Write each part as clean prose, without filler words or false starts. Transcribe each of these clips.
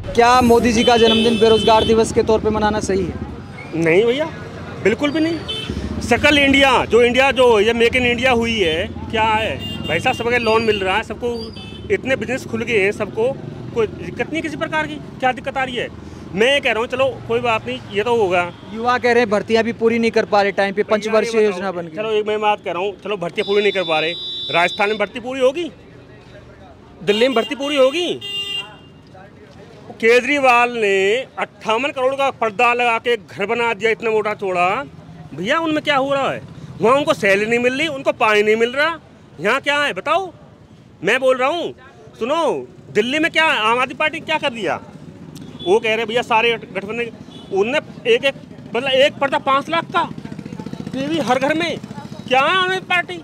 क्या मोदी जी का जन्मदिन बेरोजगार दिवस के तौर पे मनाना सही है? नहीं भैया, बिल्कुल भी नहीं। सकल इंडिया जो ये मेक इन इंडिया हुई है, क्या है भाई साहब, सबके लोन मिल रहा है, सबको इतने बिजनेस खुल गए हैं, सबको कोई दिक्कत नहीं किसी प्रकार की। क्या दिक्कत आ रही है? मैं ये कह रहा हूँ चलो कोई बात नहीं, ये तो होगा। युवा कह रहे हैं भर्तियां भी पूरी नहीं कर पा रहे टाइम पे, पंचवर्षीय योजना बन गई। चलो एक मैं बात कह रहा हूँ, चलो भर्तियाँ पूरी नहीं कर पा रहे, राजस्थान में भर्ती पूरी होगी, दिल्ली में भर्ती पूरी होगी। केजरीवाल ने 58 करोड़ का पर्दा लगा के घर बना दिया, इतना मोटा चौड़ा। भैया उनमें क्या हो रहा है? वहाँ उनको सैलरी नहीं मिल रही, उनको पानी नहीं मिल रहा। यहाँ क्या है बताओ? मैं बोल रहा हूँ, सुनो, दिल्ली में क्या आम आदमी पार्टी क्या कर दिया? वो कह रहे भैया सारे गठबंधन, उनने एक मतलब एक पर्दा 5 लाख का, टीवी हर घर में। क्या है आम आदमी पार्टी?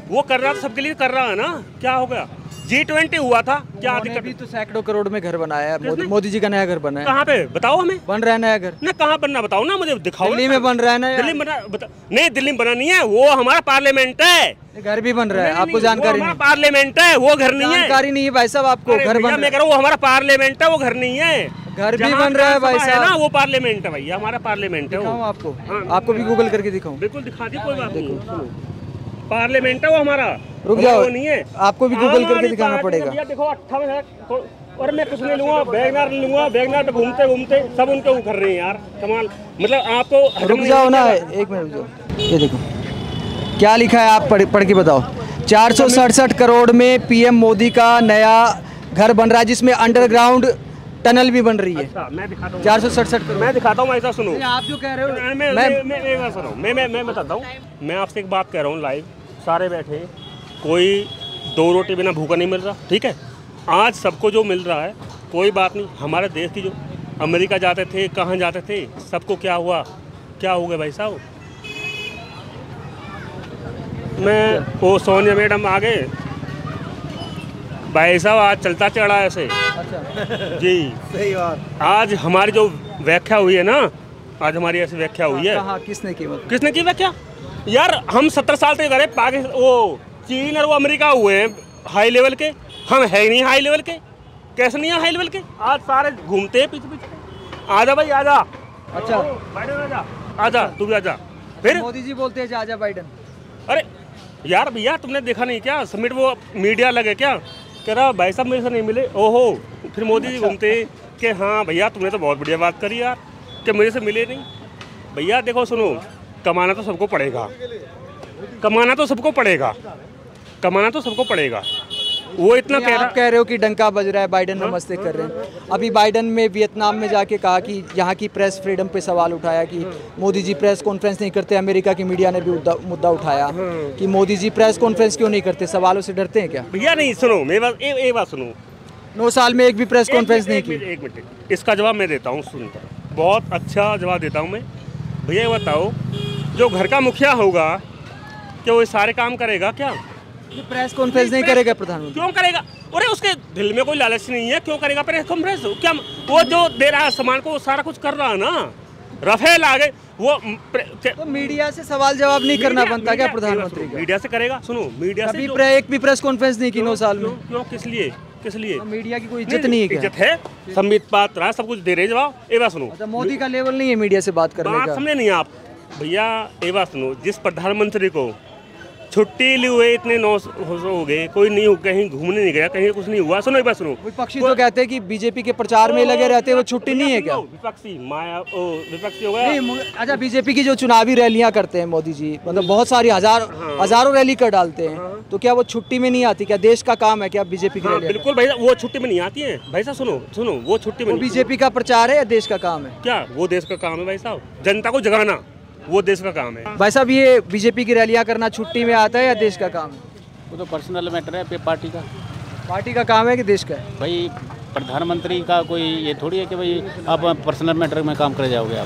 वो कर रहा, सबके लिए कर रहा है ना। क्या हो गया? G20 हुआ था, क्या दिक्कत? भी तो सैकड़ों करोड़ में घर बनाया है, मोदी जी का नया घर बना है। कहाँ पे बताओ हमें? बन रहा है नया घर ना, कहाँ बनना बताओ ना, मुझे दिखाओ। दिल्ली में बन रहा है ना। दिल्ली बना नहीं, दिल्ली में बना नहीं है, वो हमारा पार्लियामेंट है। घर भी बन रहा है, आपको जानकारी नहीं? पार्लियामेंट है, वो घर नहीं है। जानकारी नहीं है भाई साहब आपको? घर बन, मैं कह रहा हूँ वो हमारा पार्लियामेंट है, वो घर नहीं है। घर भी बन रहा है भाई साहब ना, वो पार्लियामेंट है भैया, हमारा पार्लियामेंट है। दिखाऊं आपको? आपको भी गूगल करके दिखाऊं? बिल्कुल दिखा दी, कोई बात नहीं। पार्लियामेंट है वो हमारा। रुक जाओ, नहीं है, आपको भी गूगल करके दिखाना पड़ेगा। देखो 58 और मैं कुछ नहीं लूंगा, वैगनआर लूंगा, वैगनआर पे घूमते घूमते सब उनके वो कर रहे हैं यार, कमाल। मतलब आपको रुक जाओ ना, एक मिनट रुक जाओ। ये देखो क्या लिखा है, आप पढ़ के बताओ। 467 करोड़ में पीएम मोदी का नया घर बन रहा है, जिसमें अंडरग्राउंड टनल भी बन रही है। अच्छा, मैं दिखाता हूँ 467 करोड़। मैं दिखाता हूँ, ऐसा सुनो। आप जो कह रहे हो, मैं सुनो, मैं बताता हूँ। मैं आपसे एक बात कह रहा हूँ लाइव, सारे बैठे, कोई 2 रोटी बिना भूखा नहीं मिल रहा, ठीक है? आज सबको जो मिल रहा है, कोई बात नहीं। हमारे देश की जो अमेरिका जाते थे, कहाँ जाते थे, सबको क्या हुआ, क्या हो गया भाई साहब? मैं वो सोनिया मैडम आ गए भाई साहब, आज चलता चढ़ा ऐसे। अच्छा जी सही बात। आज हमारी जो व्याख्या हुई है ना, आज हमारी ऐसी व्याख्या हुई है। कहाँ किसने की? किसने की व्याख्या? यार हम 70 साल तक करे, पाकिस्तान, वो चीन और वो अमेरिका हुए हैं हाई लेवल के, हम है नहीं हाई लेवल के। कैसे नहीं है हाई लेवल के? आज सारे घूमते हैं पीछे पीछे। आजा भाई आजा। अच्छा बाइडन आजा, आजा तू भी आजा। फिर मोदी जी बोलते हैं आजा बाइडन। अरे यार भैया, तुमने देखा नहीं क्या समिट? वो मीडिया लगे क्या, कह रहा भाई साहब मेरे से नहीं मिले, ओहो। फिर मोदी जी घूमते कि हाँ भैया तुमने तो बहुत बढ़िया बात करी यार, कि मेरे से मिले नहीं। भैया देखो सुनो, कमाना तो सबको पड़ेगा, कमाना तो सबको पड़ेगा, कमाना तो सबको पड़ेगा। वो इतना कह रहे हो कि डंका बज रहा है, बाइडन नमस्ते कर रहे हैं। अभी बाइडन में वियतनाम में जाके कहा कि यहाँ की प्रेस फ्रीडम पे सवाल उठाया कि मोदी जी प्रेस कॉन्फ्रेंस नहीं करते। अमेरिका की मीडिया ने भी मुद्दा उठाया कि मोदी जी प्रेस कॉन्फ्रेंस क्यों नहीं करते, सवालों से डरते हैं क्या? भैया नहीं, सुनो मेरी बात, एक बात सुनो। 9 साल में एक भी प्रेस कॉन्फ्रेंस नहीं की। एक मिनट, इसका जवाब मैं देता हूँ, सुनकर बहुत अच्छा जवाब देता हूँ मैं। भैया ये बताओ, जो घर का मुखिया होगा क्या वो सारे काम करेगा क्या? प्रेस कॉन्फ्रेंस नहीं करेगा प्रधानमंत्री? क्यों करेगा? अरे उसके दिल में कोई लालच नहीं है, क्यों करेगा प्रेस कॉन्फ्रेंस? क्या वो जो दे रहा है सामान को, वो सारा कुछ कर रहा है ना। रफेल आ गए वो, तो मीडिया से सवाल जवाब नहीं करना बनता क्या प्रधानमंत्री का? मीडिया से करेगा, सुनो मीडिया से एक भी प्रेस कॉन्फ्रेंस नहीं की 9 साल में। क्यों? किस लिए? किस लिए? मीडिया की कोई इज्जत नहीं है क्या? इज्जत है, संबित पात्र रहा, सब कुछ दे रहे जवाब। ये बात सुनो, अच्छा मोदी का लेवल नहीं है मीडिया से बात करने का? समझे नहीं आप भैया? ये बात सुनो, जिस प्रधानमंत्री को छुट्टी ली हुए इतने 9 हो गए, कोई नहीं, कहीं घूमने नहीं गया, कहीं कुछ नहीं हुआ। सुनो एक बात सुनो, विपक्षी तो कहते हैं कि बीजेपी के प्रचार में लगे रहते हैं, वो छुट्टी नहीं है क्या? विपक्षी विपक्षी हो गया। अच्छा बीजेपी की जो चुनावी रैलियां करते हैं मोदी जी, मतलब बहुत सारी हजारों रैली कर डालते हैं, तो क्या वो छुट्टी में नहीं आती? क्या देश का काम है क्या बीजेपी की रैली? बिल्कुल भाई, वो छुट्टी में नहीं आती है भाई साहब। सुनो वो छुट्टी में, बीजेपी का प्रचार है या देश का काम है? क्या वो देश का काम है भाई साहब? जनता को जगाना वो देश का काम है भाई साहब। ये बीजेपी की रैलियां करना छुट्टी में आता है या देश का काम है? वो तो पर्सनल मैटर है पार्टी का काम है कि देश का है? भाई प्रधानमंत्री का कोई ये थोड़ी है कि भाई आप पर्सनल मैटर में काम कर जाओगे।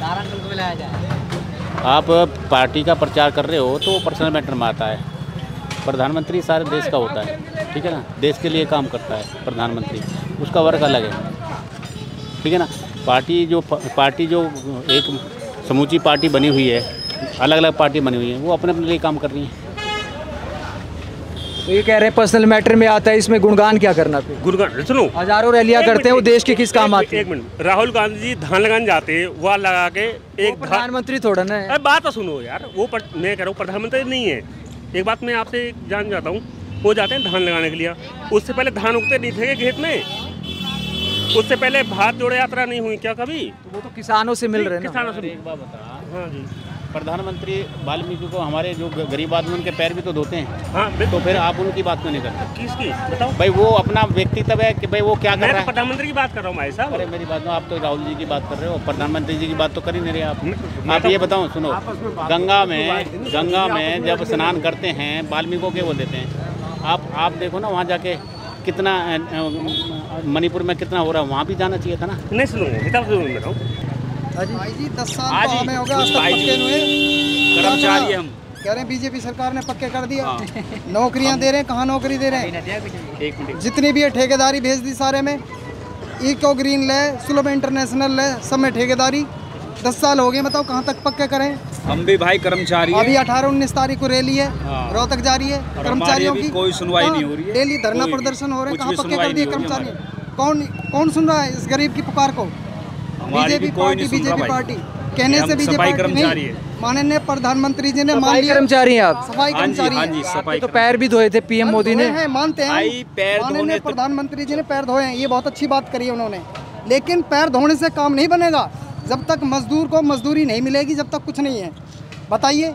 आप पार्टी का प्रचार कर रहे हो तो पर्सनल मैटर में आता है। प्रधानमंत्री सारे देश का होता है, ठीक है ना, देश के लिए काम करता है प्रधानमंत्री, उसका वर्क अलग है, ठीक है ना। पार्टी जो एक समूची पार्टी बनी हुई है, अलग अलग पार्टी बनी हुई है, वो अपने अपने लिए काम कर रही है। तो ये कह रहे हैं पर्सनल मैटर में आता है, इसमें गुणगान क्या करना फिर? गुणगान सुनो, हजारों रैलियां करते हैं, वो देश के किस काम आते हैं? एक मिनट, राहुल गांधी जी धान लगाने जाते हैं, वहाँ लगा के एक प्रधानमंत्री थोड़ा ना है। अरे बात तो सुनो यार, वो मैं कह रहा हूँ प्रधानमंत्री नहीं है। एक बात मैं आपसे जान जाता हूँ, वो जाते हैं धान लगाने के लिए, उससे पहले धान उगते नहीं थे खेत में, उससे पहले भारत जोड़ो यात्रा नहीं हुई क्या कभी? तो वो तो किसानों से मिल रहे हैं ना। किसानों से। एक बात बता, हाँ जी, प्रधानमंत्री वाल्मीकि को हमारे जो गरीब आदमी उनके पैर भी तो धोते हैं। हाँ तो फिर आप उनकी बात क्यों नहीं करते? किसकी बताओ भाई वो अपना व्यक्तित्व है कि भाई वो क्या कर मैं रहा तो है। प्रधानमंत्री की बात कर रहा हूँ भाई साहब। अरे मेरी बात, आप तो राहुल जी की बात कर रहे हो, प्रधानमंत्री जी की बात तो कर ही नहीं रहे आप। आप ये बताओ, सुनो, गंगा में जब स्नान करते हैं वाल्मीकि के वो देते हैं। आप देखो ना वहाँ जाके कितना मणिपुर में कितना हो रहा है, वहाँ भी जाना चाहिए था ना। नहीं सुनो, हिसाब से बताऊँ भाई जी 10 साल तो हमें हो गया, आज तक पक्के हुए कर्मचारी हम कह रहे हैं बीजेपी सरकार ने पक्के कर दिया। नौकरियां दे रहे हैं, कहाँ नौकरी दे रहे हैं? जितनी भी है ठेकेदारी भेज दी सारे में, इको ग्रीन ले, सुलभ इंटरनेशनल ले, सब में ठेकेदारी। 10 साल हो गए, बताओ कहाँ तक पक्के करें? हम भी भाई कर्मचारी हैं। अभी 18-19 तारीख को रैली है, रोहतक जा रही है कर्मचारियों की, कोई सुनवाई नहीं हो रही है। डेली धरना प्रदर्शन हो रहे हैं, कहाँ पक्के कर दिए कर्मचारी? कौन सुन रहा है इस गरीब की पुकार को? बीजेपी पार्टी कहने से बीजेपी नहीं, माननीय प्रधानमंत्री जी ने मान लिया। कर्मचारी हैं आप? सफाई कर्मचारी हाँ हैं। जी, सफाई तो पैर भी धोए थे पीएम मोदी ने। मानते हैं, माननीय प्रधानमंत्री जी ने पैर धोए हैं, ये बहुत अच्छी बात करी उन्होंने। लेकिन पैर धोने से काम नहीं बनेगा, जब तक मजदूर को मजदूरी नहीं मिलेगी, जब तक कुछ नहीं है। बताइए,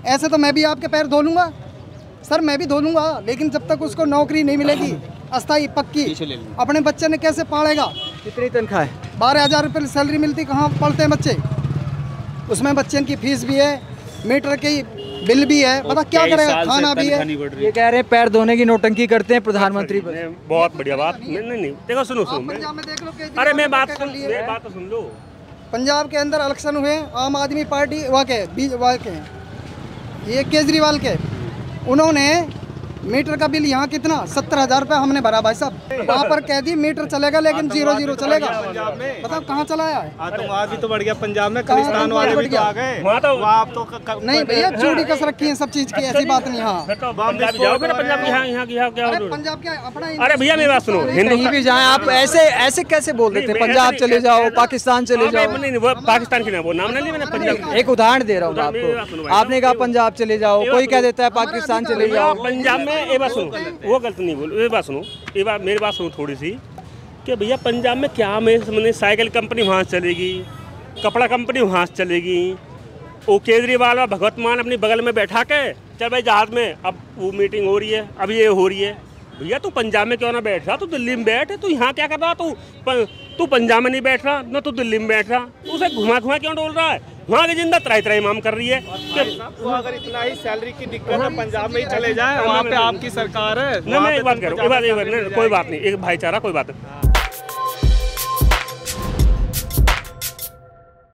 ऐसे तो मैं भी आपके पैर धो लूँगा सर, मैं भी धो लूँगा, लेकिन जब तक उसको नौकरी नहीं मिलेगी अस्थाई पक्की, अपने बच्चे ने कैसे पालेगा? कितनी तनख्वाह है? 12,000 रुपये सैलरी मिलती, कहाँ पढ़ते हैं बच्चे? उसमें बच्चे की फीस भी है, मीटर की बिल भी है, पता क्या करेगा, खाना भी है। ये कह रहे हैं पैर धोने की नोटंकी करते हैं प्रधानमंत्री पर। बहुत बढ़िया बात। नहीं देखो सुनो, पंजाब में देख लो, अरे मैं बात तो सुन लो। पंजाब के अंदर इलेक्शन हुए, आम आदमी पार्टी वहाँ के ये केजरीवाल के, उन्होंने मीटर का बिल यहाँ कितना 70,000 रुपये हमने भरा भाई साहब। वहाँ पर कह दी मीटर चलेगा लेकिन 0-0 चलेगा। बताओ कहाँ चलाया है? आतंकवाद भी तो बढ़ गया पंजाब में, खलिस्तान वाले भी तो आ गए वहाँ तो। आप तो नहीं भैया, चूड़ी कस रखी है सब चीज की, ऐसी बात नहीं। हाँ पंजाब जाओगे ना, पंजाब यहाँ क्या? पंजाब क्या अपना? अरे भैया मेरी बात सुनो, कहीं भी जाएं आप ऐसे कैसे बोल देते हैं? पंजाब चले जाओ, पाकिस्तान चले जाओ। नहीं वो पाकिस्तान की ना, वो नाम नहीं लिया मैंने, पंजाब। एक उदाहरण दे रहा हूँ आपको, आपने कहा पंजाब चले जाओ, कोई कह देता है पाकिस्तान चले जाओ। पंजाब में ये बात सुनो, वो गलत नहीं बोलो, ये बात सुनो, ये बात मेरी बात सुनो थोड़ी सी, कि भैया पंजाब में क्या मैंने साइकिल कंपनी वहाँ से चलेगी, कपड़ा कंपनी वहाँ से चलेगी, वो केजरीवाल और भगवत मान अपनी बगल में बैठा के चल भाई जहाज में, अब वो मीटिंग हो रही है, अब ये हो रही है। भैया तू पंजाब में क्यों ना बैठ रहा, तू दिल्ली में बैठ, तू यहाँ क्या कर रहा? तू पंजाब में नहीं बैठ रहा ना, तू दिल्ली में बैठ रहा, उसे घुमा क्यों डोल रहा है? वहाँ की जिंदा त्राई माम कर रही है कि वो अगर इतना ही सैलरी की दिक्कत है, पंजाब में ही चले जाए, वहाँ पे आपकी सरकार है। मैं एक बात करूँ, कोई बात नहीं, एक भाईचारा, कोई बात नहीं।